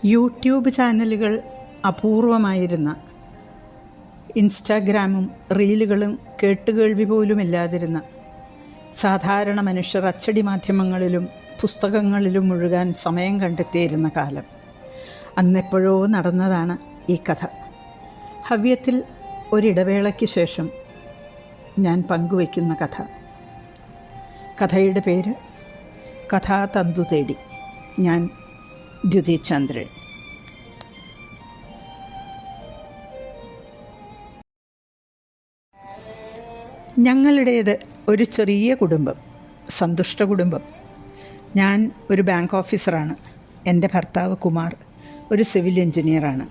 YouTube ചാനലുകൾ അപൂർവമായിരുന്ന, ഇൻസ്റ്റാഗ്രാമും റീലുകളും കേട്ടുകേൾവി പോലുമില്ലാതിരുന്ന സാധാരണ മനുഷ്യർ അച്ചടി മാധ്യമങ്ങളിലും പുസ്തകങ്ങളിലും മുഴുകാൻ സമയം കണ്ടെത്തിയിരുന്ന കാലം. അന്നെപ്പോഴോ നടന്നതാണ് ഈ കഥ. ഹവ്യത്തിൽ ഒരിടവേളയ്ക്ക് ശേഷം ഞാൻ പങ്കുവയ്ക്കുന്ന കഥ. കഥയുടെ പേര് കഥാതന്തു തേടി. ഞാൻ ദ്യുതി ചന്ദ്രൻ. ഞങ്ങളുടേത് ഒരു ചെറിയ കുടുംബം, സന്തുഷ്ട കുടുംബം. ഞാൻ ഒരു ബാങ്ക് ഓഫീസറാണ്. എൻ്റെ ഭർത്താവ് കുമാർ ഒരു സിവിൽ എഞ്ചിനീയറാണ്.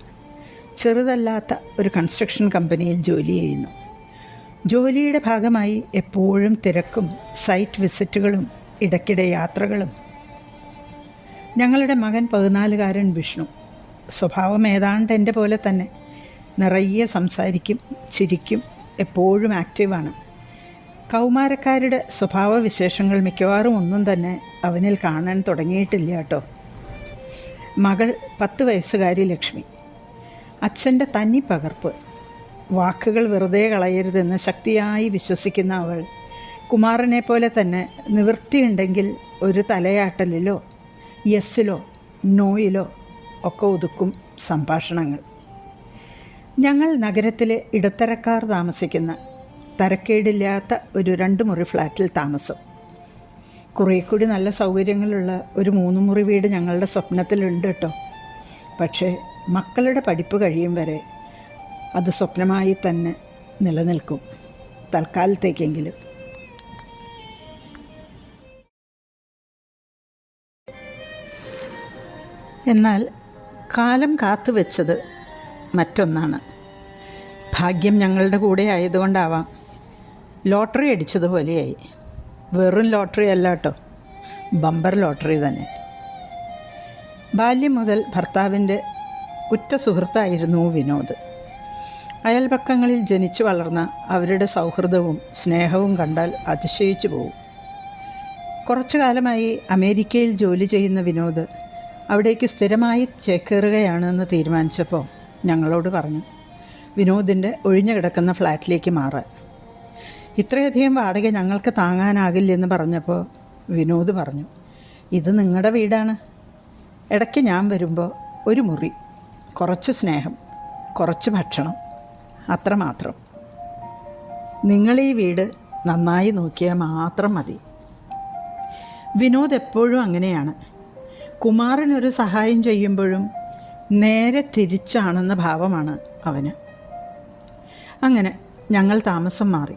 ചെറുതല്ലാത്ത ഒരു കൺസ്ട്രക്ഷൻ കമ്പനിയിൽ ജോലി ചെയ്യുന്നു. ജോലിയുടെ ഭാഗമായി എപ്പോഴും തിരക്കും സൈറ്റ് വിസിറ്റുകളും ഇടയ്ക്കിടെ യാത്രകളും. ഞങ്ങളുടെ മകൻ 14-കാരൻ വിഷ്ണു. സ്വഭാവം ഏതാണ്ട് എൻ്റെ പോലെ തന്നെ. നിറയെ സംസാരിക്കും, ചിരിക്കും, എപ്പോഴും ആക്റ്റീവാണ്. കൗമാരക്കാരുടെ സ്വഭാവവിശേഷങ്ങൾ മിക്കവാറും ഒന്നും തന്നെ അവനിൽ കാണാൻ തുടങ്ങിയിട്ടില്ല കേട്ടോ. മകൾ 10 വയസ്സുകാരി ലക്ഷ്മി. അച്ഛൻ്റെ തനി പകർപ്പ്. വാക്കുകൾ വെറുതെ കളയരുതെന്ന് ശക്തിയായി വിശ്വസിക്കുന്ന അവൾ കുമാരനെ പോലെ തന്നെ നിവൃത്തിയുണ്ടെങ്കിൽ ഒരു തലയാട്ടലിലോ യെസ്സിലോ നോയിലോ ഒക്കെ ഒതുക്കും സംഭാഷണങ്ങൾ. ഞങ്ങൾ നഗരത്തിലെ ഇടത്തരക്കാർ താമസിക്കുന്ന തരക്കേടില്ലാത്ത ഒരു 2 മുറി ഫ്ലാറ്റിൽ താമസം. കുറേ കൂടി നല്ല സൗകര്യങ്ങളുള്ള ഒരു 3 മുറി വീട് ഞങ്ങളുടെ സ്വപ്നത്തിലുണ്ട് കേട്ടോ. പക്ഷേ മക്കളുടെ പഠിപ്പ് കഴിയും വരെ അത് സ്വപ്നമായി തന്നെ നിലനിൽക്കും, തൽക്കാലത്തേക്കെങ്കിലും. എന്നാൽ കാലം കാത്തുവെച്ചത് മറ്റൊന്നാണ്. ഭാഗ്യം ഞങ്ങളുടെ കൂടെ ആയതുകൊണ്ടാവാം, ലോട്ടറി അടിച്ചതുപോലെയായി. വെറും ലോട്ടറി അല്ല കേട്ടോ, ബമ്പർ ലോട്ടറി തന്നെ. ബാല്യം മുതൽ ഭർത്താവിൻ്റെ ഉറ്റ സുഹൃത്തായിരുന്നു വിനോദ്. അയൽപക്കങ്ങളിൽ ജനിച്ചു വളർന്ന അവരുടെ സൗഹൃദവും സ്നേഹവും കണ്ടാൽ അതിശയിച്ചു പോകും. കുറച്ചു കാലമായി അമേരിക്കയിൽ ജോലി ചെയ്യുന്ന വിനോദ് അവിടേക്ക് സ്ഥിരമായി ചേക്കേറുകയാണെന്ന് തീരുമാനിച്ചപ്പോൾ ഞങ്ങളോട് പറഞ്ഞു വിനോദിൻ്റെ ഒഴിഞ്ഞു കിടക്കുന്ന ഫ്ലാറ്റിലേക്ക് മാറാൻ. ഇത്രയധികം വാടക ഞങ്ങൾക്ക് താങ്ങാനാകില്ലെന്ന് പറഞ്ഞപ്പോൾ വിനോദ് പറഞ്ഞു, ഇത് നിങ്ങളുടെ വീടാണ്. ഇടയ്ക്ക് ഞാൻ വരുമ്പോൾ ഒരു മുറി, കുറച്ച് സ്നേഹം, കുറച്ച് ഭക്ഷണം, അത്രമാത്രം. നിങ്ങളീ വീട് നന്നായി നോക്കിയാൽ മാത്രം മതി. വിനോദ് എപ്പോഴും അങ്ങനെയാണ്. കുമാരനൊരു സഹായം ചെയ്യുമ്പോഴും നേരെ തിരിച്ചാണെന്ന ഭാവമാണ് അവന്. അങ്ങനെ ഞങ്ങൾ താമസം മാറി.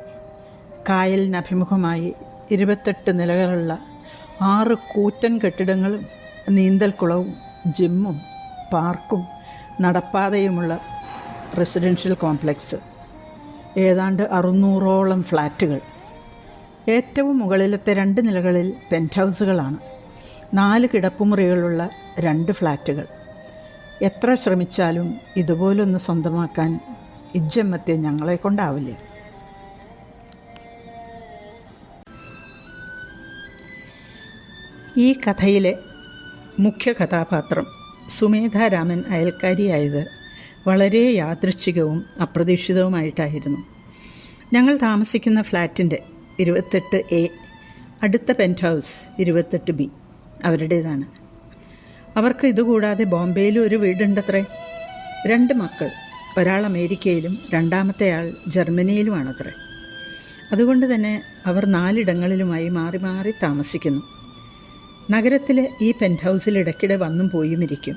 കായലിനഭിമുഖമായി 28 നിലകളുള്ള 6 കൂറ്റൻ കെട്ടിടങ്ങളും നീന്തൽക്കുളവും ജിമ്മും പാർക്കും നടപ്പാതയുമുള്ള റെസിഡൻഷ്യൽ കോംപ്ലക്സ്. ഏതാണ്ട് 600ഓളം ഫ്ലാറ്റുകൾ. ഏറ്റവും മുകളിലത്തെ 2 നിലകളിൽ പെൻറ്റ് ഹൗസുകളാണ്. 4 കിടപ്പുമുറികളുള്ള 2 ഫ്ലാറ്റുകൾ. എത്ര ശ്രമിച്ചാലും ഇതുപോലൊന്ന് സ്വന്തമാക്കാൻ ഇജ്ജമ്മത്തെ ഞങ്ങളെ കൊണ്ടാവില്ല. ഈ കഥയിലെ മുഖ്യ കഥാപാത്രം സുമേധാ രാമൻ അയൽക്കാരിയായത് വളരെ യാദൃച്ഛികവും അപ്രതീക്ഷിതവുമായിട്ടായിരുന്നു. ഞങ്ങൾ താമസിക്കുന്ന ഫ്ലാറ്റിൻ്റെ 28A, അടുത്ത പെൻറ്റ് ഹൗസ് 28B അവരുടേതാണ്. അവർക്ക് ഇതുകൂടാതെ ബോംബെയിലും ഒരു വീടുണ്ടത്രേ. 2 മക്കൾ, ഒരാൾ അമേരിക്കയിലും രണ്ടാമത്തെ ആൾ ജർമ്മനിയിലുമാണത്രേ. അതുകൊണ്ട് തന്നെ അവർ 4 ഇടങ്ങളിലുമായി മാറി മാറി താമസിക്കുന്നു. നഗരത്തിലെ ഈ പെൻറ്റ് ഹൗസിൽ ഇടയ്ക്കിടെ വന്നും പോയും ഇരിക്കും.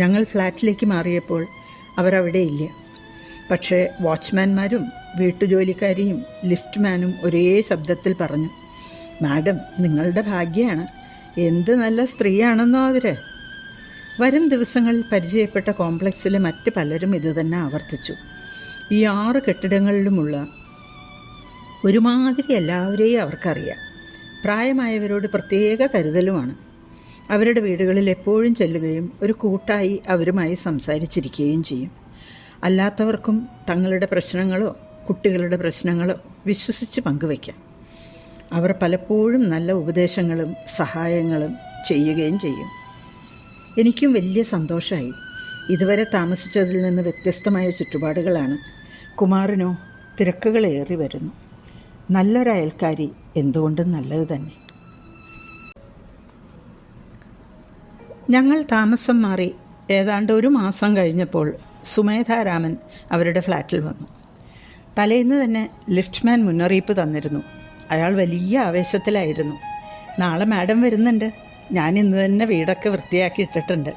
ഞങ്ങൾ ഫ്ലാറ്റിലേക്ക് മാറിയപ്പോൾ അവരവിടെ ഇല്ല. പക്ഷേ വാച്ച്മാൻമാരും വീട്ടുജോലിക്കാരിയും ലിഫ്റ്റ്മാനും ഒരേ ശബ്ദത്തിൽ പറഞ്ഞു, മാഡം നിങ്ങളുടെ ഭാഗ്യമാണ്, എന്ത് നല്ല സ്ത്രീയാണെന്നോ അവർ. വരും ദിവസങ്ങളിൽ പരിചയപ്പെട്ട കോംപ്ലക്സിലെ മറ്റ് പലരും ഇതുതന്നെ ആവർത്തിച്ചു. ഈ 6 കെട്ടിടങ്ങളിലുമുള്ള ഒരുമാതിരി എല്ലാവരെയും അവർക്കറിയാം. പ്രായമായവരോട് പ്രത്യേക കരുതലുമാണ്. അവരുടെ വീടുകളിൽ എപ്പോഴും ചെല്ലുകയും ഒരു കൂട്ടായി അവരുമായി സംസാരിച്ചിരിക്കുകയും ചെയ്യും. അല്ലാത്തവർക്കും തങ്ങളുടെ പ്രശ്നങ്ങളോ കുട്ടികളുടെ പ്രശ്നങ്ങളോ വിശ്വസിച്ച് പങ്കുവയ്ക്കാം. അവർ പലപ്പോഴും നല്ല ഉപദേശങ്ങളും സഹായങ്ങളും ചെയ്യുകയും ചെയ്യും. എനിക്കും വലിയ സന്തോഷമായി. ഇതുവരെ താമസിച്ചതിൽ നിന്ന് വ്യത്യസ്തമായ ചുറ്റുപാടുകളാണ്. കുമാറിനോ തിരക്കുകളേറി വരുന്നു. നല്ലൊരു അയൽക്കാരി എന്തുകൊണ്ടും നല്ലത് തന്നെ. ഞങ്ങൾ താമസം മാറി ഏതാണ്ട് 1 മാസം കഴിഞ്ഞപ്പോൾ സുമേധാരാമൻ അവരുടെ ഫ്ലാറ്റിൽ വന്നു. തലേന്ന് തന്നെ ലിഫ്റ്റ്മാൻ മുന്നറിയിപ്പ് തന്നിരുന്നു. അയാൾ വലിയ ആവേശത്തിലായിരുന്നു. നാളെ മാഡം വരുന്നുണ്ട്, ഞാൻ ഇന്ന് തന്നെ വീടൊക്കെ വൃത്തിയാക്കി ഇട്ടിട്ടുണ്ട്.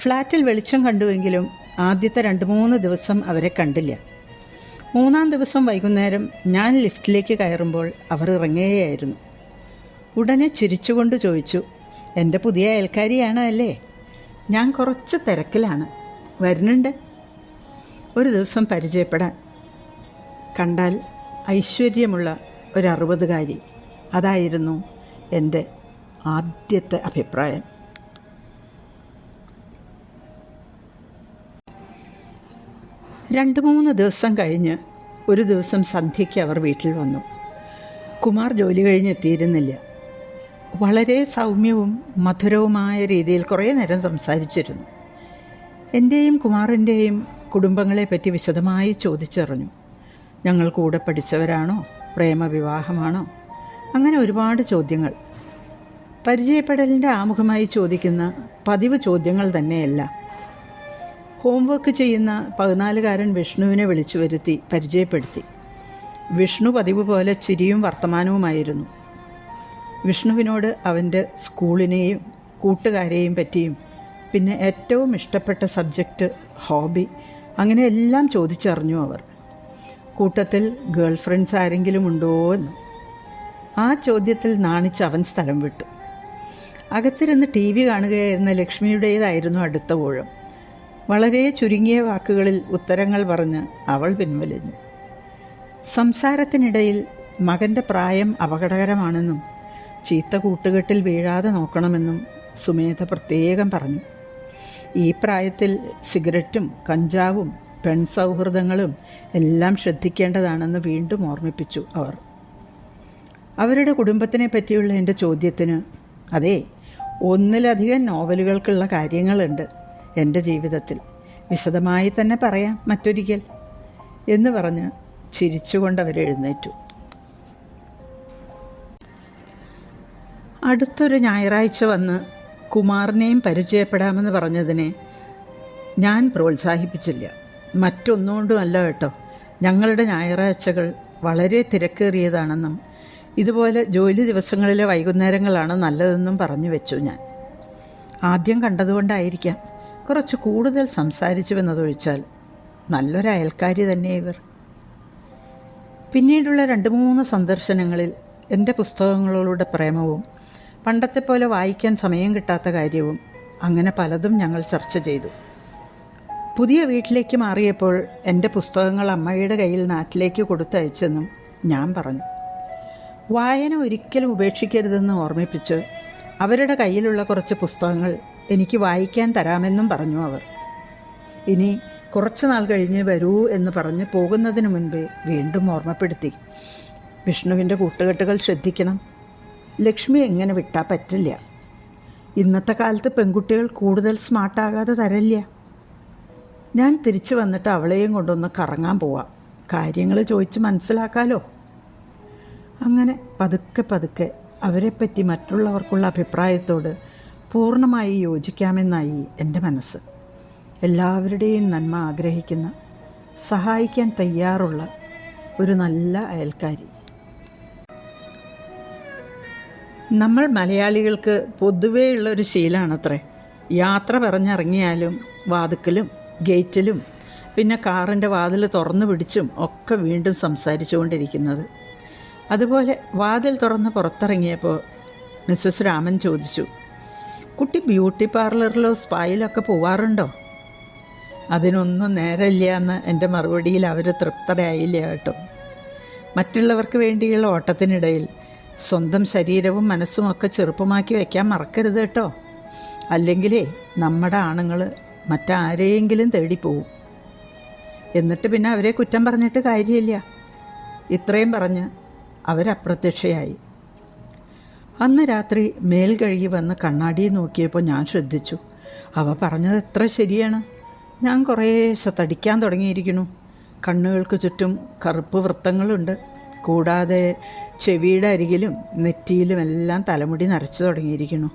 ഫ്ലാറ്റിൽ വെളിച്ചം കണ്ടുവെങ്കിലും ആദ്യത്തെ 2-3 ദിവസം അവരെ കണ്ടില്ല. 3-ാം ദിവസം വൈകുന്നേരം ഞാൻ ലിഫ്റ്റിലേക്ക് കയറുമ്പോൾ അവർ ഇറങ്ങുകയായിരുന്നു. ഉടനെ ചിരിച്ചുകൊണ്ട് ചോദിച്ചു, എൻ്റെ പുതിയ അയൽക്കാരിയാണ് അല്ലേ? ഞാൻ കുറച്ച് തിരക്കിലാണ്, വരുന്നുണ്ട്. ഒരു ദിവസം പരിചയപ്പെടാൻ. കണ്ടാൽ ഐശ്വര്യമുള്ള ഒരു 60കാരി, അതായിരുന്നു എൻ്റെ ആദ്യത്തെ അഭിപ്രായം. രണ്ട് 3 ദിവസം കഴിഞ്ഞ് ഒരു ദിവസം സന്ധ്യയ്ക്ക് അവർ വീട്ടിൽ വന്നു. കുമാർ ജോലി കഴിഞ്ഞെത്തിയിരുന്നില്ല. വളരെ സൗമ്യവും മധുരവുമായ രീതിയിൽ കുറേ നേരം സംസാരിച്ചിരുന്നു. എൻ്റെയും കുമാറിൻ്റെയും കുടുംബങ്ങളെപ്പറ്റി വിശദമായി ചോദിച്ചറിഞ്ഞു. ഞങ്ങൾ കൂടെ പഠിച്ചവരാണോ, പ്രേമവിവാഹമാണോ, അങ്ങനെ ഒരുപാട് ചോദ്യങ്ങൾ. പരിചയപ്പെടലിൻ്റെ ആമുഖമായി ചോദിക്കുന്ന പതിവ് ചോദ്യങ്ങൾ തന്നെയല്ല. ഹോംവർക്ക് ചെയ്യുന്ന 14കാരൻ വിഷ്ണുവിനെ വിളിച്ചു വരുത്തി പരിചയപ്പെടുത്തി. വിഷ്ണു പതിവ് പോലെ ചിരിയും വർത്തമാനവുമായിരുന്നു. വിഷ്ണുവിനോട് അവൻ്റെ സ്കൂളിനെയും കൂട്ടുകാരെയും പറ്റിയും പിന്നെ ഏറ്റവും ഇഷ്ടപ്പെട്ട സബ്ജക്റ്റ്, ഹോബി, അങ്ങനെ എല്ലാം ചോദിച്ചറിഞ്ഞു അവർ. കൂട്ടത്തിൽ ഗേൾ ഫ്രണ്ട്സ് ആരെങ്കിലും ഉണ്ടോ എന്ന്. ആ ചോദ്യത്തിൽ നാണിച്ച് അവൻ സ്ഥലം വിട്ടു. അകത്തിരുന്ന് TV കാണുകയായിരുന്ന ലക്ഷ്മിയുടേതായിരുന്നു അടുത്ത ഊഴം. വളരെ ചുരുങ്ങിയ വാക്കുകളിൽ ഉത്തരങ്ങൾ പറഞ്ഞ് അവൾ പിൻവലിഞ്ഞു. സംസാരത്തിനിടയിൽ മകൻ്റെ പ്രായം അപകടകരമാണെന്നും ചീത്ത കൂട്ടുകെട്ടിൽ വീഴാതെ നോക്കണമെന്നും സുമേധ പ്രത്യേകം പറഞ്ഞു. ഈ പ്രായത്തിൽ സിഗരറ്റും കഞ്ചാവും പെൺസൗഹൃദങ്ങളും എല്ലാം ശ്രദ്ധിക്കേണ്ടതാണെന്ന് വീണ്ടും ഓർമ്മിപ്പിച്ചു അവർ. അവരുടെ കുടുംബത്തിനെ പറ്റിയുള്ള എൻ്റെ ചോദ്യത്തിന്, അതെ, 1-ലധികം നോവലുകൾക്കുള്ള കാര്യങ്ങളുണ്ട് എൻ്റെ ജീവിതത്തിൽ, വിശദമായി തന്നെ പറയാം മറ്റൊരിക്കൽ എന്ന് പറഞ്ഞ് ചിരിച്ചുകൊണ്ടവരെഴുന്നേറ്റു. അടുത്തൊരു ഞായറാഴ്ച വന്ന് കുമാറിനെയും പരിചയപ്പെടാമെന്ന് പറഞ്ഞതിനെ ഞാൻ പ്രോത്സാഹിപ്പിച്ചില്ല. മറ്റൊന്നുകൊണ്ടുമല്ല കേട്ടോ, ഞങ്ങളുടെ ഞായറാഴ്ചകൾ വളരെ തിരക്കേറിയതാണെന്നും ഇതുപോലെ ജോലി ദിവസങ്ങളിലെ വൈകുന്നേരങ്ങളാണ് നല്ലതെന്നും പറഞ്ഞു വെച്ചു ഞാൻ. ആദ്യം കണ്ടതുകൊണ്ടായിരിക്കാം കുറച്ച് കൂടുതൽ സംസാരിച്ചുവെന്നതൊഴിച്ചാൽ നല്ലൊരു അയൽക്കാരി തന്നെ ഇവർ. പിന്നീടുള്ള 2-3 സന്ദർശനങ്ങളിൽ എൻ്റെ പുസ്തകങ്ങളോടുള്ള പ്രേമവും പണ്ടത്തെ പോലെ വായിക്കാൻ സമയം കിട്ടാത്ത കാര്യവും അങ്ങനെ പലതും ഞങ്ങൾ ചർച്ച ചെയ്തു. പുതിയ വീട്ടിലേക്ക് മാറിയപ്പോൾ എൻ്റെ പുസ്തകങ്ങൾ അമ്മയുടെ കയ്യിൽ നാട്ടിലേക്ക് കൊടുത്തയച്ചെന്നും ഞാൻ പറഞ്ഞു. വായന ഒരിക്കലും ഉപേക്ഷിക്കരുതെന്ന് ഓർമ്മിപ്പിച്ച് അവരുടെ കയ്യിലുള്ള കുറച്ച് പുസ്തകങ്ങൾ എനിക്ക് വായിക്കാൻ തരാമെന്നും പറഞ്ഞു അവർ. ഇനി കുറച്ച് നാൾ കഴിഞ്ഞ് വരൂ എന്ന് പറഞ്ഞ് പോകുന്നതിന് മുൻപേ വീണ്ടും ഓർമ്മപ്പെടുത്തി, വിഷ്ണുവിൻ്റെ കൂട്ടുകെട്ടുകൾ ശ്രദ്ധിക്കണം. ലക്ഷ്മി എങ്ങനെ വിട്ടാൽ പറ്റില്ല. ഇന്നത്തെ കാലത്ത് പെൺകുട്ടികൾ കൂടുതൽ സ്മാർട്ടാകാതെ തരില്ല. ഞാൻ തിരിച്ചു വന്നിട്ട് അവളെയും കൊണ്ടൊന്ന് കറങ്ങാൻ പോവാം, കാര്യങ്ങൾ ചോദിച്ച് മനസ്സിലാക്കാലോ. അങ്ങനെ പതുക്കെ പതുക്കെ അവരെപ്പറ്റി മറ്റുള്ളവർക്കുള്ള അഭിപ്രായത്തോട് പൂർണ്ണമായി യോജിക്കാമെന്നായി എൻ്റെ മനസ്സ്. എല്ലാവരുടെയും നന്മ ആഗ്രഹിക്കുന്ന, സഹായിക്കാൻ തയ്യാറുള്ള ഒരു നല്ല അയൽക്കാരി. നമ്മൾ മലയാളികൾക്ക് പൊതുവെയുള്ളൊരു ശീലമാണത്രേ, യാത്ര പറഞ്ഞിറങ്ങിയാലും വാതിക്കലും ഗേറ്റിലും പിന്നെ കാറിൻ്റെ വാതിൽ തുറന്നു പിടിച്ചും ഒക്കെ വീണ്ടും സംസാരിച്ചുകൊണ്ടിരിക്കുന്നത്. അതുപോലെ വാതിൽ തുറന്ന് പുറത്തിറങ്ങിയപ്പോൾ മിസ്സസ് രാമൻ ചോദിച്ചു, കുട്ടി ബ്യൂട്ടി പാർലറിലോ സ്പായിലൊക്കെ പോവാറുണ്ടോ? അതിനൊന്നും നേരമില്ല എന്ന് എൻ്റെ മറുപടിയിൽ അവർ തൃപ്തരായില്ല കേട്ടോ. മറ്റുള്ളവർക്ക് വേണ്ടിയുള്ള ഓട്ടത്തിനിടയിൽ സ്വന്തം ശരീരവും മനസ്സും ഒക്കെ ചെറുപ്പമാക്കി വയ്ക്കാൻ മറക്കരുത് കേട്ടോ. അല്ലെങ്കിലേ നമ്മുടെ ആണുങ്ങൾ മറ്റാരെയെങ്കിലും തേടിപ്പോവും. എന്നിട്ട് പിന്നെ അവരെ കുറ്റം പറഞ്ഞിട്ട് കാര്യമില്ല. ഇത്രയും പറഞ്ഞ് അവരപ്രത്യക്ഷയായി. അന്ന് രാത്രി മേൽ കഴുകി വന്ന് കണ്ണാടിയെ നോക്കിയപ്പോൾ ഞാൻ ശ്രദ്ധിച്ചു. അവ പറഞ്ഞത് എത്ര ശരിയാണ്. ഞാൻ കുറേശ്ശെ തടിക്കാൻ തുടങ്ങിയിരിക്കുന്നു. കണ്ണുകൾക്ക് ചുറ്റും കറുപ്പ് വൃത്തങ്ങളുണ്ട്. കൂടാതെ ചെവിയുടെ അരികിലും നെറ്റിയിലുമെല്ലാം തലമുടി നരച്ചു തുടങ്ങിയിരിക്കുന്നു.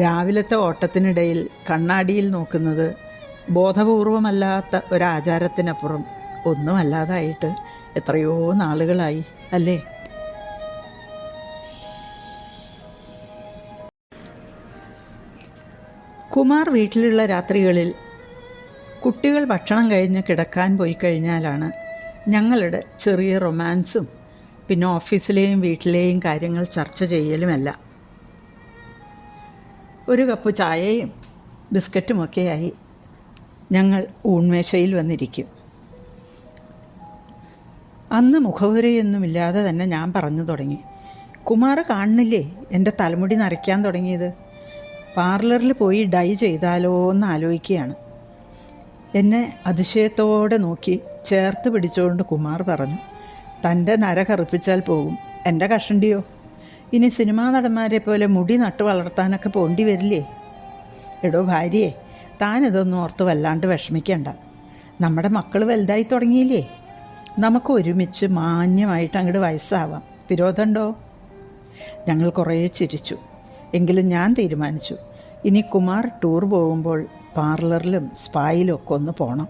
രാവിലത്തെ ഓട്ടത്തിനിടയിൽ കണ്ണാടിയിൽ നോക്കുന്നത് ബോധപൂർവമല്ലാത്ത ഒരാചാരത്തിനപ്പുറം ഒന്നുമല്ലാതായിട്ട് എത്രയോ നാളുകളായി അല്ലേ? കുമാർ വീട്ടിലുള്ള രാത്രികളിൽ കുട്ടികൾ ഭക്ഷണം കഴിഞ്ഞ് കിടക്കാൻ പോയി കഴിഞ്ഞാലാണ് ഞങ്ങളുടെ ചെറിയ റൊമാൻസും പിന്നെ ഓഫീസിലെയും വീട്ടിലെയും കാര്യങ്ങൾ ചർച്ച ചെയ്യലുമല്ല. ഒരു കപ്പ് ചായയും ബിസ്ക്കറ്റുമൊക്കെയായി ഞങ്ങൾ ഊൺമേശയിൽ വന്നിരിക്കും. അന്ന് മുഖവുരയൊന്നുമില്ലാതെ തന്നെ ഞാൻ പറഞ്ഞു തുടങ്ങി, കുമാർ കാണുന്നില്ലേ എൻ്റെ തലമുടി നരയ്ക്കാൻ തുടങ്ങിയത്? പാർലറിൽ പോയി ഡൈ ചെയ്താലോ എന്ന് ആലോചിക്കുകയാണ്. എന്നെ അതിശയത്തോടെ നോക്കി ചേർത്ത് പിടിച്ചുകൊണ്ട് കുമാർ പറഞ്ഞു, തൻ്റെ നര കറുപ്പിച്ചാൽ പോകും, എൻ്റെ കഷണ്ടിയോ? ഇനി സിനിമാ നടന്മാരെ പോലെ മുടി നട്ടു വളർത്താനൊക്കെ പോണ്ടി വരില്ലേ? എടോ ഭാര്യയെ, താനിതൊന്നും ഓർത്ത് വല്ലാണ്ട് വിഷമിക്കണ്ട. നമ്മുടെ മക്കൾ വലുതായി തുടങ്ങിയില്ലേ? നമുക്ക് ഒരുമിച്ച് മാന്യമായിട്ട് അങ്ങോട്ട് വയസ്സാവാം. വിരോധമുണ്ടോ? ഞങ്ങൾ കുറേ ചിരിച്ചു. എങ്കിലും ഞാൻ തീരുമാനിച്ചു, ഇനി കുമാർ ടൂർ പോകുമ്പോൾ പാർലറിലും സ്പായിലും ഒക്കെ ഒന്ന് പോകണം.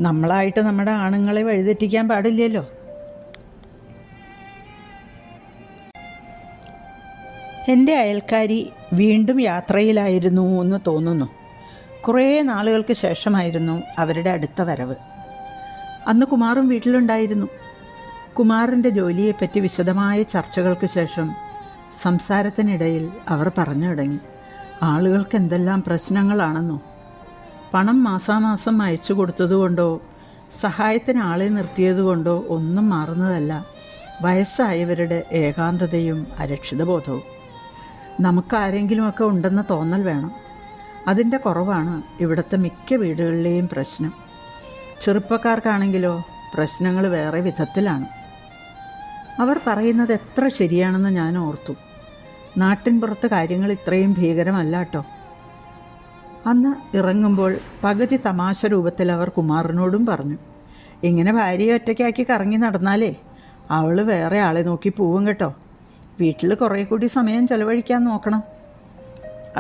നമ്മളായിട്ട് നമ്മുടെ ആണുങ്ങളെ വഴിതെറ്റിക്കാൻ പാടില്ലല്ലോ. എൻ്റെ അയൽക്കാരി വീണ്ടും യാത്രയിലായിരുന്നു എന്ന് തോന്നുന്നു. കുറേ നാളുകൾക്ക് ശേഷമായിരുന്നു അവരുടെ അടുത്ത വരവ്. അന്ന് കുമാറും വീട്ടിലുണ്ടായിരുന്നു. കുമാറിൻ്റെ ജോലിയെപ്പറ്റി വിശദമായ ചർച്ചകൾക്ക് ശേഷം സംസാരത്തിനിടയിൽ അവർ പറഞ്ഞു തുടങ്ങി, ആളുകൾക്ക് എന്തെല്ലാം പ്രശ്നങ്ങളാണെന്നോ. പണം മാസാമാസം അയച്ചു കൊടുത്തതുകൊണ്ടോ സഹായത്തിന് ആളെ നിർത്തിയതുകൊണ്ടോ ഒന്നും മാറുന്നതല്ല വയസ്സായവരുടെ ഏകാന്തതയും അരക്ഷിതബോധവും. നമുക്കാരെങ്കിലുമൊക്കെ ഉണ്ടെന്ന തോന്നൽ വേണം. അതിൻ്റെ കുറവാണ് ഇവിടുത്തെ മിക്ക വീടുകളിലെയും പ്രശ്നം. ചെറുപ്പക്കാർക്കാണെങ്കിലോ പ്രശ്നങ്ങൾ വേറെ വിധത്തിലാണ്. അവർ പറയുന്നത് എത്ര ശരിയാണെന്ന് ഞാൻ ഓർത്തു. നാട്ടിൻ പുറത്ത് കാര്യങ്ങൾ ഇത്രയും ഭീകരമല്ല കേട്ടോ. അന്ന് ഇറങ്ങുമ്പോൾ പകുതി തമാശ രൂപത്തിൽ അവർ കുമാറിനോടും പറഞ്ഞു, ഇങ്ങനെ ഭാര്യയെ ഒറ്റയ്ക്കാക്കി കറങ്ങി നടന്നാലേ അവൾ വേറെ ആളെ നോക്കി പോവും കേട്ടോ. വീട്ടിൽ കുറേ കൂടി സമയം ചെലവഴിക്കാൻ നോക്കണം.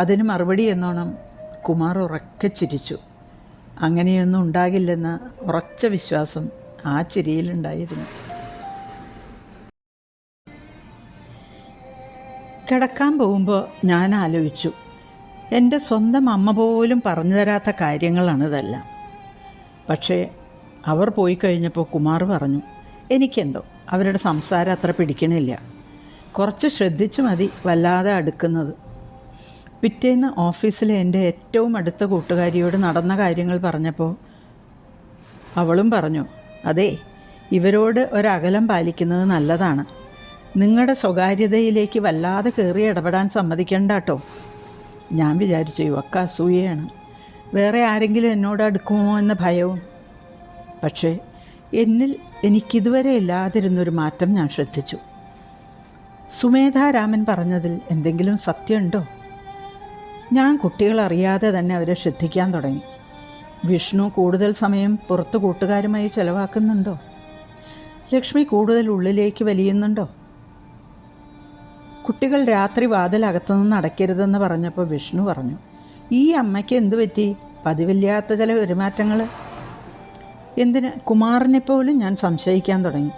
അതിന് മറുപടി എന്നോണം കുമാർ ഉറക്കെ ചിരിച്ചു. അങ്ങനെയൊന്നും ഉണ്ടാകില്ലെന്ന ഉറച്ച വിശ്വാസം ആ ചിരിയിലുണ്ടായിരുന്നു. കിടക്കാൻ പോകുമ്പോൾ ഞാൻ ആലോചിച്ചു, എൻ്റെ സ്വന്തം അമ്മ പോലും പറഞ്ഞു തരാത്ത കാര്യങ്ങളാണിതെല്ലാം. പക്ഷേ അവർ പോയി കഴിഞ്ഞപ്പോൾ കുമാർ പറഞ്ഞു, എനിക്കെന്തോ അവരുടെ സംസാരം അത്ര പിടിക്കണില്ല. കുറച്ച് ശ്രദ്ധിച്ചു മതി വല്ലാതെ അടുക്കുന്നത്. പിറ്റേന്ന് ഓഫീസിലെ എൻ്റെ ഏറ്റവും അടുത്ത കൂട്ടുകാരിയോട് നടന്ന കാര്യങ്ങൾ പറഞ്ഞപ്പോൾ അവളും പറഞ്ഞു, അതെ, ഇവരോട് ഒരകലം പാലിക്കുന്നത് നല്ലതാണ്. നിങ്ങളുടെ സ്വകാര്യതയിലേക്ക് വല്ലാതെ കയറി ഇടപെടാൻ സമ്മതിക്കണ്ട കേട്ടോ. ഞാൻ വിചാരിച്ചു, ഇവക്ക അസൂയയാണ്, വേറെ ആരെങ്കിലും എന്നോട് അടുക്കുമോ എന്ന ഭയവും. പക്ഷേ എനിക്കിതുവരെ ഇല്ലാതിരുന്നൊരു മാറ്റം ഞാൻ ശ്രദ്ധിച്ചു. സുമേധാരാമൻ പറഞ്ഞതിൽ എന്തെങ്കിലും സത്യമുണ്ടോ? ഞാൻ കുട്ടികളറിയാതെ തന്നെ അവരെ ശ്രദ്ധിക്കാൻ തുടങ്ങി. വിഷ്ണു കൂടുതൽ സമയം പുറത്ത് കൂട്ടുകാരുമായി ചെലവാക്കുന്നുണ്ടോ? ലക്ഷ്മി കൂടുതൽ ഉള്ളിലേക്ക് വലിയുന്നുണ്ടോ? കുട്ടികൾ രാത്രി വാതിലകത്തുനിന്ന് അടയ്ക്കരുതെന്ന് പറഞ്ഞപ്പോൾ വിഷ്ണു പറഞ്ഞു, ഈ അമ്മയ്ക്ക് എന്തു പറ്റി? പതിവില്ലാത്ത ചില പെരുമാറ്റങ്ങൾ. എന്തിന്? കുമാറിനെപ്പോലും ഞാൻ സംശയിക്കാൻ തുടങ്ങി.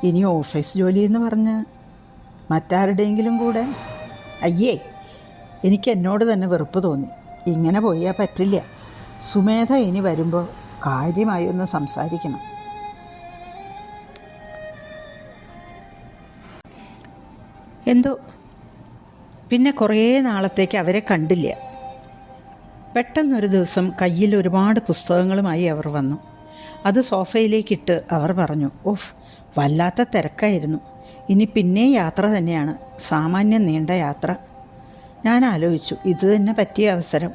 ഇനി ഓഫീസ് ജോലി എന്ന് പറഞ്ഞ് മറ്റാരുടെയെങ്കിലും കൂടെ? അയ്യേ, എനിക്ക് എന്നോട് തന്നെ വെറുപ്പ് തോന്നി. ഇങ്ങനെ പോയാൽ പറ്റില്ല. സുമേധ ഇനി വരുമ്പോൾ കാര്യമായി ഒന്ന് സംസാരിക്കണം. എന്തോ പിന്നെ കുറേ നാളത്തേക്ക് അവരെ കണ്ടില്ല. പെട്ടെന്നൊരു ദിവസം കയ്യിൽ ഒരുപാട് പുസ്തകങ്ങളുമായി അവർ വന്നു. അത് സോഫയിലേക്കിട്ട് അവർ പറഞ്ഞു, ഓഫ്, വല്ലാത്ത തിരക്കായിരുന്നു. ഇനി പിന്നെ യാത്ര തന്നെയാണ്, സാമാന്യം നീണ്ട യാത്ര. ഞാൻ ആലോചിച്ചു, ഇത് തന്നെ പറ്റിയ അവസരം.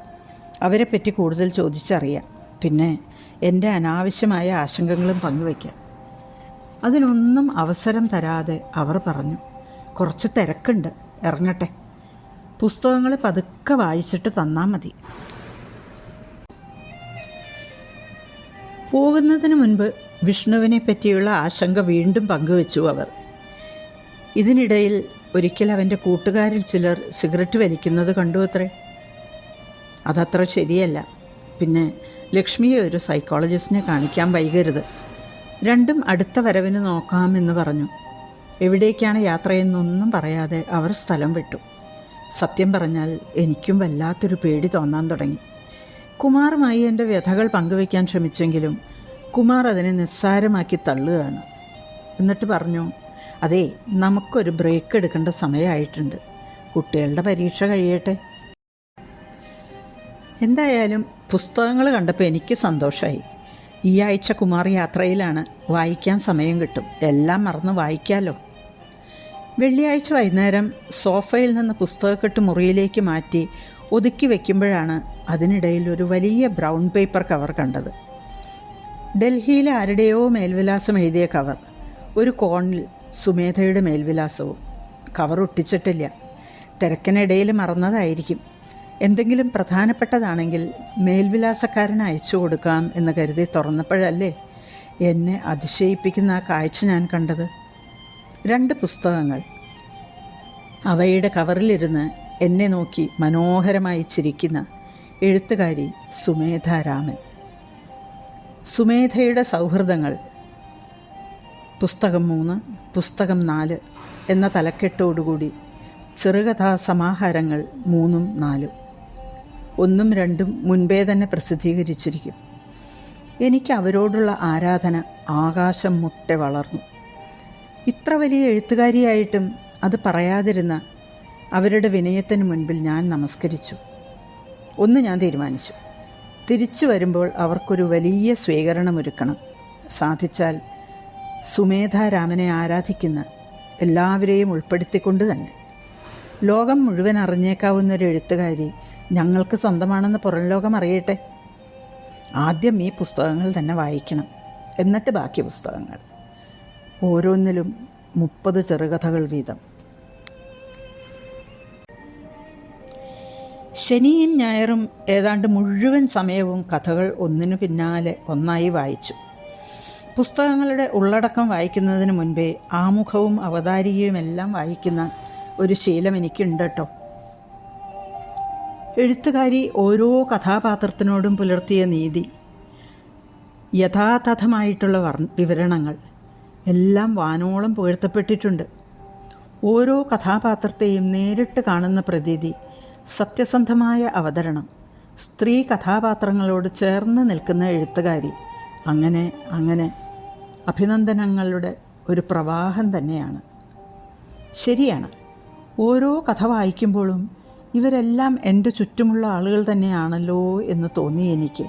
അവരെപ്പറ്റി കൂടുതൽ ചോദിച്ചറിയാം, പിന്നെ എൻ്റെ അനാവശ്യമായ ആശങ്കകളും പങ്കുവയ്ക്കാം. അതിനൊന്നും അവസരം തരാതെ അവർ പറഞ്ഞു, കുറച്ച് തിരക്കുണ്ട്, ഇറങ്ങട്ടെ. പുസ്തകങ്ങൾ പതുക്കെ വായിച്ചിട്ട് തന്നാൽ മതി. പോകുന്നതിന് മുൻപ് വിഷ്ണുവിനെ പറ്റിയുള്ള ആശങ്ക വീണ്ടും പങ്കുവച്ചു അവർ. ഇതിനിടയിൽ ഒരിക്കൽ അവൻ്റെ കൂട്ടുകാരിൽ ചിലർ സിഗരറ്റ് വലിക്കുന്നത് കണ്ടു അത്രേ. അതത്ര ശരിയല്ല. പിന്നെ ലക്ഷ്മിയെ ഒരു സൈക്കോളജിസ്റ്റിനെ കാണിക്കാൻ വൈകരുത്. രണ്ടും അടുത്ത വരവിന് നോക്കാമെന്ന് പറഞ്ഞു. എവിടേക്കാണ് യാത്രയെന്നൊന്നും പറയാതെ അവർ സ്ഥലം വിട്ടു. സത്യം പറഞ്ഞാൽ എനിക്കും വല്ലാത്തൊരു പേടി തോന്നാൻ തുടങ്ങി. കുമാറുമായി എൻ്റെ വ്യഥകൾ പങ്കുവയ്ക്കാൻ ശ്രമിച്ചെങ്കിലും കുമാർ അതിനെ നിസ്സാരമാക്കി തള്ളുകയാണ്. എന്നിട്ട് പറഞ്ഞു, അതേ, നമുക്കൊരു ബ്രേക്ക് എടുക്കേണ്ട സമയമായിട്ടുണ്ട്. കുട്ടികളുടെ പരീക്ഷ കഴിയട്ടെ. എന്തായാലും പുസ്തകങ്ങൾ കണ്ടപ്പോൾ എനിക്ക് സന്തോഷമായി. ഈ ആഴ്ച കുമാർ യാത്രയിലാണ്. വായിക്കാൻ സമയം കിട്ടും. എല്ലാം മറന്ന് വായിക്കാമല്ലോ. വെള്ളിയാഴ്ച വൈകുന്നേരം സോഫയിൽ നിന്ന് പുസ്തകക്കെട്ട് മുറിയിലേക്ക് മാറ്റി ഒതുക്കി വയ്ക്കുമ്പോഴാണ് അതിനിടയിൽ ഒരു വലിയ ബ്രൗൺ പേപ്പർ കവർ കണ്ടത്. ഡൽഹിയിലെ ആരുടെയോ മേൽവിലാസം എഴുതിയ കവർ. ഒരു കോണിൽ സുമേധയുടെ മേൽവിലാസവും. കവർ ഒട്ടിച്ചിട്ടില്ല. തിരക്കിനിടയിൽ മറന്നതായിരിക്കും. എന്തെങ്കിലും പ്രധാനപ്പെട്ടതാണെങ്കിൽ മേൽവിലാസക്കാരന് അയച്ചു കൊടുക്കാം എന്ന് കരുതി തുറന്നപ്പോഴല്ലേ എന്നെ അതിശയിപ്പിക്കുന്ന ആ കാഴ്ച ഞാൻ കണ്ടത്. 2 പുസ്തകങ്ങൾ. അവയുടെ കവറിലിരുന്ന് എന്നെ നോക്കി മനോഹരമായി ചിരിക്കുന്ന എഴുത്തുകാരി സുമേധ രാമൻ. സുമേധയുടെ സൗഹൃദങ്ങൾ പുസ്തകം 3, പുസ്തകം 4 എന്ന തലക്കെട്ടോടുകൂടി ചെറുകഥാ സമാഹാരങ്ങൾ 3ഉം 4ഉം. 1ഉം 2ഉം മുൻപേ തന്നെ പ്രസിദ്ധീകരിച്ചിരിക്കും. എനിക്ക് അവരോടുള്ള ആരാധന ആകാശം മുട്ടെ വളർന്നു. ഇത്ര വലിയ എഴുത്തുകാരിയായിട്ടും അത് പറയാതിരുന്ന അവരുടെ വിനയത്തിന് മുൻപിൽ ഞാൻ നമസ്കരിച്ചു. ഒന്ന് ഞാൻ തീരുമാനിച്ചു. തിരിച്ചു വരുമ്പോൾ അവർക്കൊരു വലിയ സ്വീകരണമൊരുക്കണം. സാധിച്ചാൽ സുമേധ രാമനെ ആരാധിക്കുന്ന എല്ലാവരെയും ഉൾപ്പെടുത്തിക്കൊണ്ട് തന്നെ. ലോകം മുഴുവൻ അറിഞ്ഞേക്കാവുന്നൊരു എഴുത്തുകാരി ഞങ്ങൾക്ക് സ്വന്തമാണെന്ന് പുറം ലോകം അറിയട്ടെ. ആദ്യം ഈ പുസ്തകങ്ങൾ തന്നെ വായിക്കണം, എന്നിട്ട് ബാക്കി പുസ്തകങ്ങൾ. ഓരോന്നിലും 30 ചെറുകഥകൾ വീതം. ശനിയും ഞായറും ഏതാണ്ട് മുഴുവൻ സമയവും കഥകൾ ഒന്നിനു പിന്നാലെ ഒന്നായി വായിച്ചു. പുസ്തകങ്ങളുടെ ഉള്ളടക്കം വായിക്കുന്നതിന് മുൻപേ ആമുഖവും അവതാരികയുമെല്ലാം വായിക്കുന്ന ഒരു ശീലം എനിക്കുണ്ട് കേട്ടോ. എഴുത്തുകാരി ഓരോ കഥാപാത്രത്തിനോടും പുലർത്തിയ നീതി, യഥാതഥമായിട്ടുള്ള വിവരണങ്ങൾ എല്ലാം വാനോളം പുകഴ്ത്തപ്പെട്ടിട്ടുണ്ട്. ഓരോ കഥാപാത്രത്തെയും നേരിട്ട് കാണുന്ന പ്രതീതി, സത്യസന്ധമായ അവതരണം, സ്ത്രീ കഥാപാത്രങ്ങളോട് ചേർന്ന് നിൽക്കുന്ന എഴുത്തുകാരി, അങ്ങനെ അങ്ങനെ അഭിനന്ദനങ്ങളുടെ ഒരു പ്രവാഹം തന്നെയാണ്. ശരിയാണ്, ഓരോ കഥ വായിക്കുമ്പോഴും ഇവരെല്ലാം എൻ്റെ ചുറ്റുമുള്ള ആളുകൾ തന്നെയാണല്ലോ എന്ന് തോന്നി എനിക്ക്.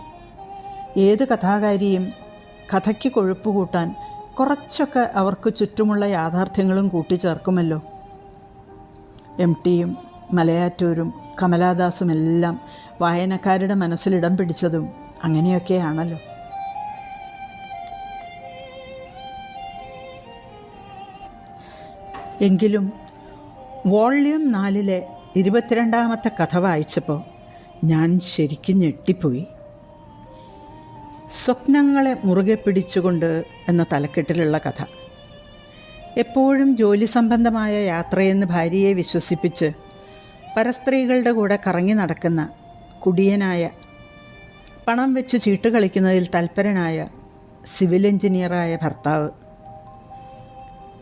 ഏത് കഥാകാരിയും കഥയ്ക്ക് കൊഴുപ്പ് കൂട്ടാൻ കുറച്ചൊക്കെ അവർക്ക് ചുറ്റുമുള്ള യാഥാർത്ഥ്യങ്ങളും കൂട്ടിച്ചേർക്കുമല്ലോ. MTയും മലയാറ്റൂരും കമലാദാസുമെല്ലാം വായനക്കാരുടെ മനസ്സിലിടം പിടിച്ചതും അങ്ങനെയൊക്കെയാണല്ലോ. എങ്കിലും വോള്യൂം 4-ലെ 22ാമത്തെ കഥ വായിച്ചപ്പോൾ ഞാൻ ശരിക്കും ഞെട്ടിപ്പോയി. സ്വപ്നങ്ങളെ മുറുകെ പിടിച്ചുകൊണ്ട് എന്ന തലക്കെട്ടിലുള്ള കഥ. എപ്പോഴും ജോലി സംബന്ധമായ യാത്രയെന്ന് ഭാര്യയെ വിശ്വസിപ്പിച്ച് പരസ്ത്രീകളുടെ കൂടെ കറങ്ങി നടക്കുന്ന കുടിയനായ, പണം വെച്ച് ചീട്ട് കളിക്കുന്നതിൽ തൽപരനായ സിവിൽ എഞ്ചിനീയറായ ഭർത്താവ്.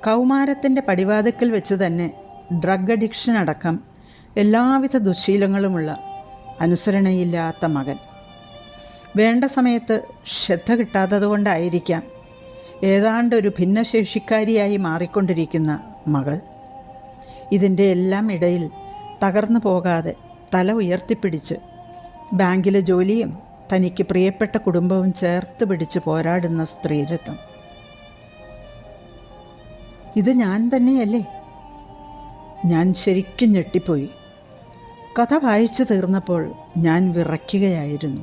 കൗമാരത്തിൻ്റെ പടിവാതിക്കൽ വെച്ച് തന്നെ ഡ്രഗ് അഡിക്ഷൻ അടക്കം എല്ലാവിധ ദുശ്ശീലങ്ങളുമുള്ള അനുസരണയില്ലാത്ത മകൻ. വേണ്ട സമയത്ത് ശ്രദ്ധ കിട്ടാത്തതുകൊണ്ടായിരിക്കാം ഏതാണ്ടൊരു ഭിന്നശേഷിക്കാരിയായി മാറിക്കൊണ്ടിരിക്കുന്ന മകൾ. ഇതിൻ്റെ എല്ലാം ഇടയിൽ തകർന്നു പോകാതെ തല ഉയർത്തിപ്പിടിച്ച് ബാങ്കിലെ ജോലിയും തനിക്ക് പ്രിയപ്പെട്ട കുടുംബവും ചേർത്ത് പിടിച്ച് പോരാടുന്ന സ്ത്രീരത്വം. ഇത് ഞാൻ തന്നെയല്ലേ? ഞാൻ ശരിക്കും ഞെട്ടിപ്പോയി. കഥ വായിച്ചു തീർന്നപ്പോൾ ഞാൻ വിറയ്ക്കുകയായിരുന്നു.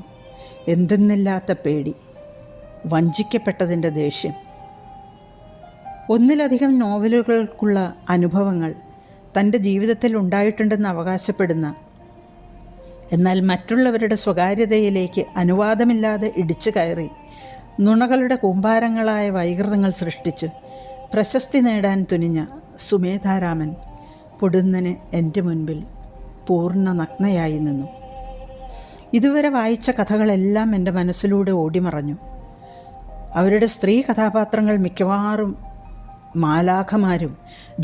എന്തെന്നില്ലാത്ത പേടി, വഞ്ചിക്കപ്പെട്ടതിൻ്റെ ദേഷ്യം. ഒന്നിലധികം നോവലുകൾക്കുള്ള അനുഭവങ്ങൾ തൻ്റെ ജീവിതത്തിൽ ഉണ്ടായിട്ടുണ്ടെന്ന് അവകാശപ്പെടുന്ന, എന്നാൽ മറ്റുള്ളവരുടെ സ്വകാര്യതയിലേക്ക് അനുവാദമില്ലാതെ ഇടിച്ചു കയറി നുണകളുടെ കൂമ്പാരങ്ങളായ വൈകൃതങ്ങൾ സൃഷ്ടിച്ച് പ്രശസ്തി നേടാൻ തുനിഞ്ഞ സുമേധാരാമൻ പൊടുന്നനെ എൻ്റെ മുൻപിൽ പൂർണ്ണ നഗ്നയായി നിന്നു. ഇതുവരെ വായിച്ച കഥകളെല്ലാം എൻ്റെ മനസ്സിലൂടെ ഓടിമറഞ്ഞു. അവരുടെ സ്ത്രീ കഥാപാത്രങ്ങൾ മിക്കവാറും മാലാഖമാരും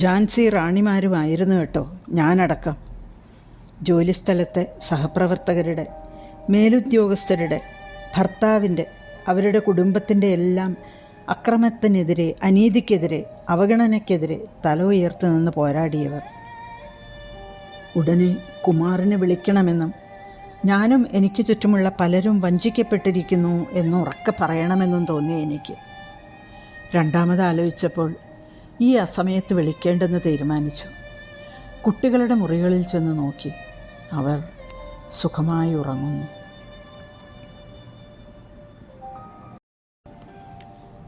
ഝാൻസി റാണിമാരുമായിരുന്നു കേട്ടോ, ഞാനടക്കം. ജോലിസ്ഥലത്തെ സഹപ്രവർത്തകരുടെ, മേലുദ്യോഗസ്ഥരുടെ, ഭർത്താവിൻ്റെ, അവരുടെ കുടുംബത്തിൻ്റെ എല്ലാം അക്രമത്തിനെതിരെ, അനീതിക്കെതിരെ, അവഗണനയ്ക്കെതിരെ തല ഉയർത്തി നിന്ന് പോരാടിയവർ. ഉടനെ കുമാറിനെ വിളിക്കണമെന്നും ഞാനും എനിക്ക് ചുറ്റുമുള്ള പലരും വഞ്ചിക്കപ്പെട്ടിരിക്കുന്നു എന്നുറക്കെ പറയണമെന്നും തോന്നി എനിക്ക്. രണ്ടാമത് ആലോചിച്ചപ്പോൾ ഈ അസമയത്ത് വിളിക്കേണ്ടെന്ന് തീരുമാനിച്ചു. കുട്ടികളുടെ മുറികളിൽ ചെന്ന് നോക്കി. അവർ സുഖമായി ഉറങ്ങുന്നു.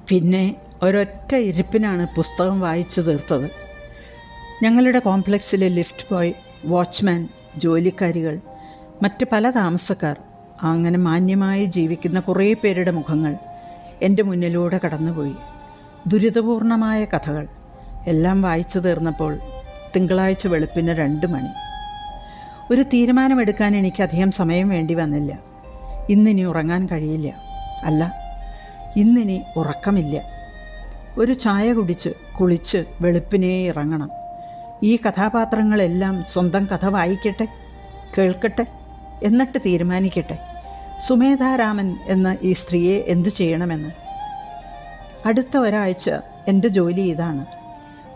പിന്നെ ഒരൊറ്റ ഇരിപ്പിനാണ് പുസ്തകം വായിച്ചു തീർത്തത്. ഞങ്ങളുടെ കോംപ്ലക്സിലെ ലിഫ്റ്റ് ബോയ്, വാച്ച്മാൻ, ജോലിക്കാരികൾ, മറ്റ് പല താമസക്കാർ, അങ്ങനെ മാന്യമായി ജീവിക്കുന്ന കുറേ പേരുടെ മുഖങ്ങൾ എൻ്റെ മുന്നിലൂടെ കടന്നുപോയി. ദുരിതപൂർണമായ കഥകൾ എല്ലാം വായിച്ചു തീർന്നപ്പോൾ തിങ്കളാഴ്ച വെളുപ്പിന് 2 മണി. ഒരു തീരുമാനമെടുക്കാൻ എനിക്കധികം സമയം വേണ്ടി വന്നില്ല. ഇന്നിനി ഉറങ്ങാൻ കഴിയില്ല. അല്ല, ഇന്നിനി ഉറക്കമില്ല. ഒരു ചായ കുടിച്ച് കുളിച്ച് വെളുപ്പിനേ ഇറങ്ങണം. ഈ കഥാപാത്രങ്ങളെല്ലാം സ്വന്തം കഥ വായിക്കട്ടെ, കേൾക്കട്ടെ, എന്നിട്ട് തീരുമാനിക്കട്ടെ സുമേധാരാമൻ എന്ന ഈ സ്ത്രീയെ എന്തു ചെയ്യണമെന്ന്. അടുത്ത ഒരാഴ്ച എൻ്റെ ജോലി ഇതാണ്.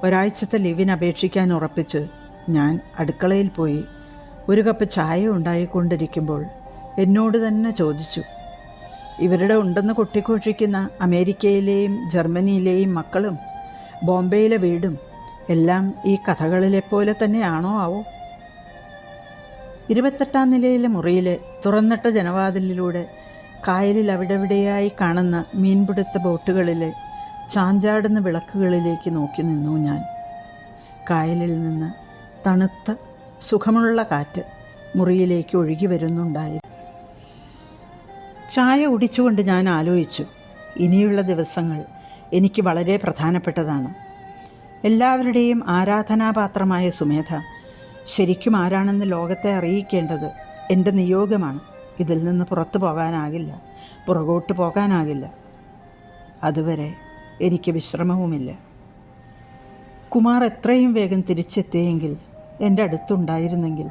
ഒരാഴ്ചത്തെ ലീവിന് അപേക്ഷിക്കാൻ ഉറപ്പിച്ച് ഞാൻ അടുക്കളയിൽ പോയി ഒരു കപ്പ് ചായ ഉണ്ടായിക്കൊണ്ടിരിക്കുമ്പോൾ എന്നോട് തന്നെ ചോദിച്ചു, ഇവരുടെ ഉണ്ടെന്ന് കൊട്ടിഘോഷിക്കുന്ന അമേരിക്കയിലെയും ജർമ്മനിയിലെയും മക്കളും ബോംബെയിലെ വീടും എല്ലാം ഈ കഥകളിലെപ്പോലെ തന്നെയാണോ ആവോ? 28ാം നിലയിലെ മുറിയിലെ തുറന്നിട്ട ജനവാതിലിലൂടെ കായലിൽ അവിടെവിടെയായി കാണുന്ന മീൻപിടുത്ത ബോട്ടുകളിലെ ചാഞ്ചാടുന്ന വിളക്കുകളിലേക്ക് നോക്കി നിന്നു ഞാൻ. കായലിൽ നിന്ന് തണുത്ത സുഖമുള്ള കാറ്റ് മുറിയിലേക്ക് ഒഴുകി വരുന്നുണ്ടായി. ചായ കുടിച്ചുകൊണ്ട് ഞാൻ ആലോചിച്ചു, ഇനിയുള്ള ദിവസങ്ങൾ എനിക്ക് വളരെ പ്രധാനപ്പെട്ടതാണ്. എല്ലാവരുടെയും ആരാധനാപാത്രമായ സുമേധ ശരിക്കും ആരാണെന്ന് ലോകത്തെ അറിയിക്കേണ്ടത് എൻ്റെ നിയോഗമാണ്. ഇതിൽ നിന്ന് പുറത്തു പോകാനാകില്ല, പുറകോട്ട് പോകാനാകില്ല. അതുവരെ എനിക്ക് വിശ്രമവുമില്ല. കുമാർ എത്രയും വേഗം തിരിച്ചെത്തിയെങ്കിൽ, എൻ്റെ അടുത്തുണ്ടായിരുന്നെങ്കിൽ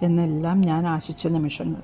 എന്നെല്ലാം ഞാൻ ആശിച്ച നിമിഷങ്ങൾ.